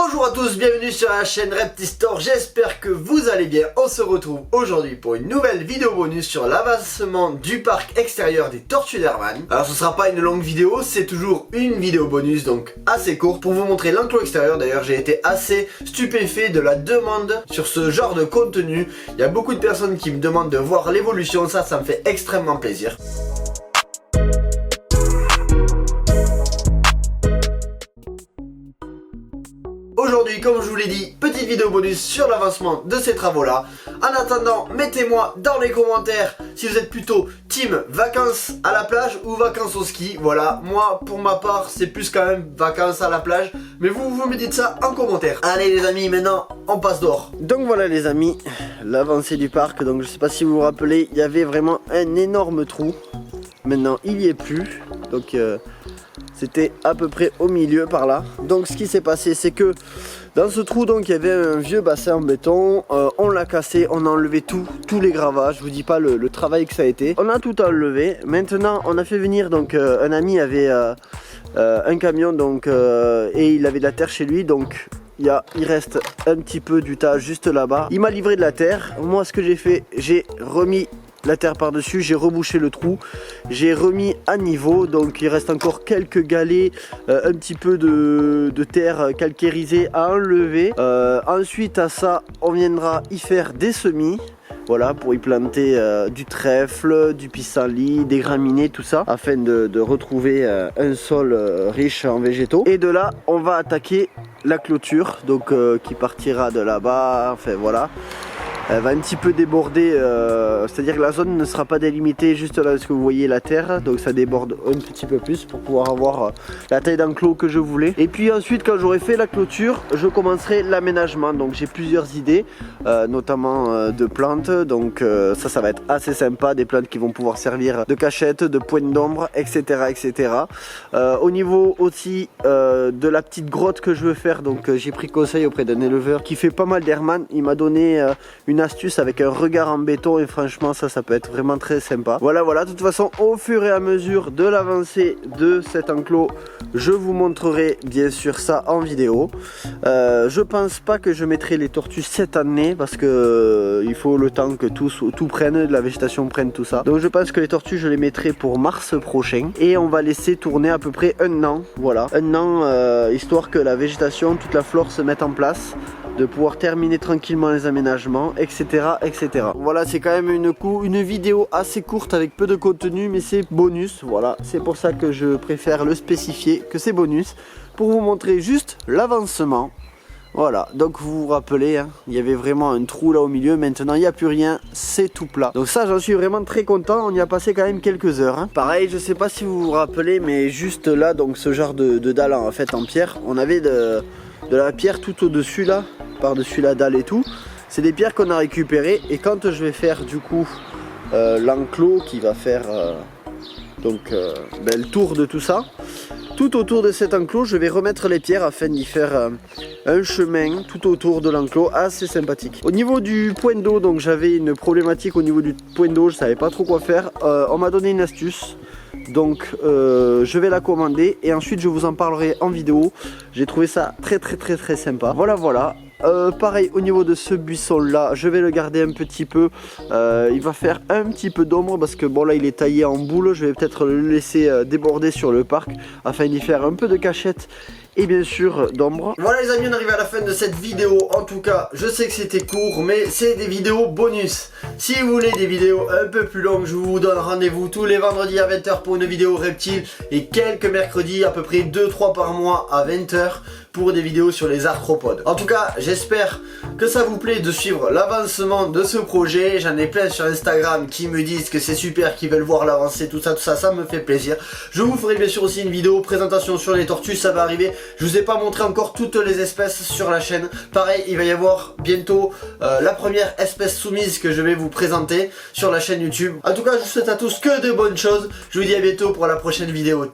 Bonjour à tous, bienvenue sur la chaîne Reptistore, j'espère que vous allez bien. On se retrouve aujourd'hui pour une nouvelle vidéo bonus sur l'avancement du parc extérieur des Tortues d'Hermann. Alors ce sera pas une longue vidéo, c'est toujours une vidéo bonus, donc assez courte, pour vous montrer l'enclos extérieur. D'ailleurs j'ai été assez stupéfait de la demande sur ce genre de contenu. Il y a beaucoup de personnes qui me demandent de voir l'évolution, ça me fait extrêmement plaisir. Aujourd'hui, comme je vous l'ai dit, petite vidéo bonus sur l'avancement de ces travaux-là. En attendant, mettez-moi dans les commentaires si vous êtes plutôt team vacances à la plage ou vacances au ski. Voilà, moi, pour ma part, c'est plus quand même vacances à la plage. Mais vous me dites ça en commentaire. Allez les amis, maintenant, on passe dehors. Donc voilà les amis, l'avancée du parc. Donc je sais pas si vous vous rappelez, il y avait vraiment un énorme trou. Maintenant, il n'y est plus. Donc... c'était à peu près au milieu par là. Donc ce qui s'est passé, c'est que dans ce trou, donc il y avait un vieux bassin en béton. On l'a cassé, on a enlevé tous les gravats. Je vous dis pas le travail que ça a été. On a tout enlevé. Maintenant on a fait venir, donc un ami avait un camion, donc et il avait de la terre chez lui, donc il reste un petit peu du tas juste là-bas. Il m'a livré de la terre. Moi ce que j'ai fait, j'ai remis la terre par dessus, j'ai rebouché le trou, j'ai remis à niveau, donc il reste encore quelques galets, un petit peu de terre calcarisée à enlever. Ensuite à ça on viendra y faire des semis, voilà, pour y planter du trèfle, du pissenlit, des graminées, tout ça, afin de retrouver un sol riche en végétaux. Et de là on va attaquer la clôture, donc qui partira de là-bas, enfin voilà. Elle va un petit peu déborder, c'est-à-dire que la zone ne sera pas délimitée juste là, parce que vous voyez la terre, donc ça déborde un petit peu plus pour pouvoir avoir la taille d'enclos que je voulais. Et puis ensuite, quand j'aurai fait la clôture, je commencerai l'aménagement. Donc j'ai plusieurs idées, notamment de plantes, donc ça va être assez sympa, des plantes qui vont pouvoir servir de cachette, de pointe d'ombre, etc. etc. Au niveau aussi de la petite grotte que je veux faire, donc j'ai pris conseil auprès d'un éleveur qui fait pas mal d'Hermann. Il m'a donné une astuce avec un regard en béton et franchement ça peut être vraiment très sympa. Voilà, de toute façon au fur et à mesure de l'avancée de cet enclos, je vous montrerai bien sûr ça en vidéo. Je pense pas que je mettrai les tortues cette année parce que il faut le temps que tout prenne, la végétation prenne tout ça. Donc je pense que les tortues je les mettrai pour mars prochain et on va laisser tourner à peu près un an. Voilà, un an, histoire que la végétation, toute la flore se mette en place, de pouvoir terminer tranquillement les aménagements, etc. etc. Voilà, c'est quand même une vidéo assez courte avec peu de contenu, mais c'est bonus. Voilà, c'est pour ça que je préfère le spécifier, que c'est bonus, pour vous montrer juste l'avancement. Voilà, donc vous vous rappelez, hein, il y avait vraiment un trou là au milieu, maintenant il n'y a plus rien, c'est tout plat. Donc ça j'en suis vraiment très content, on y a passé quand même quelques heures. Hein. Pareil, je sais pas si vous vous rappelez, mais juste là, donc ce genre de dalle en fait en pierre, on avait de la pierre tout au-dessus là, par-dessus la dalle et tout. C'est des pierres qu'on a récupérées et quand je vais faire du coup l'enclos qui va faire le tour de tout ça, tout autour de cet enclos je vais remettre les pierres afin d'y faire un chemin tout autour de l'enclos assez sympathique. Au niveau du point d'eau, donc j'avais une problématique au niveau du point d'eau, je savais pas trop quoi faire. On m'a donné une astuce, donc je vais la commander et ensuite je vous en parlerai en vidéo. J'ai trouvé ça très sympa. Voilà. Pareil au niveau de ce buisson là, je vais le garder un petit peu, il va faire un petit peu d'ombre parce que bon là il est taillé en boule, je vais peut-être le laisser déborder sur le parc afin d'y faire un peu de cachette et bien sûr d'ombre. Voilà les amis, on arrive à la fin de cette vidéo. En tout cas je sais que c'était court mais c'est des vidéos bonus. Si vous voulez des vidéos un peu plus longues, je vous donne rendez-vous tous les vendredis à 20 h pour une vidéo reptile et quelques mercredis, à peu près 2-3 par mois à 20 h pour des vidéos sur les arthropodes. En tout cas j'espère que ça vous plaît de suivre l'avancement de ce projet. J'en ai plein sur Instagram qui me disent que c'est super, qui veulent voir l'avancée, tout ça ça me fait plaisir. Je vous ferai bien sûr aussi une vidéo présentation sur les tortues, ça va arriver. Je vous ai pas montré encore toutes les espèces sur la chaîne. Pareil, il va y avoir bientôt la première espèce soumise que je vais vous présenter sur la chaîne YouTube. En tout cas je vous souhaite à tous que de bonnes choses. Je vous dis à bientôt pour la prochaine vidéo.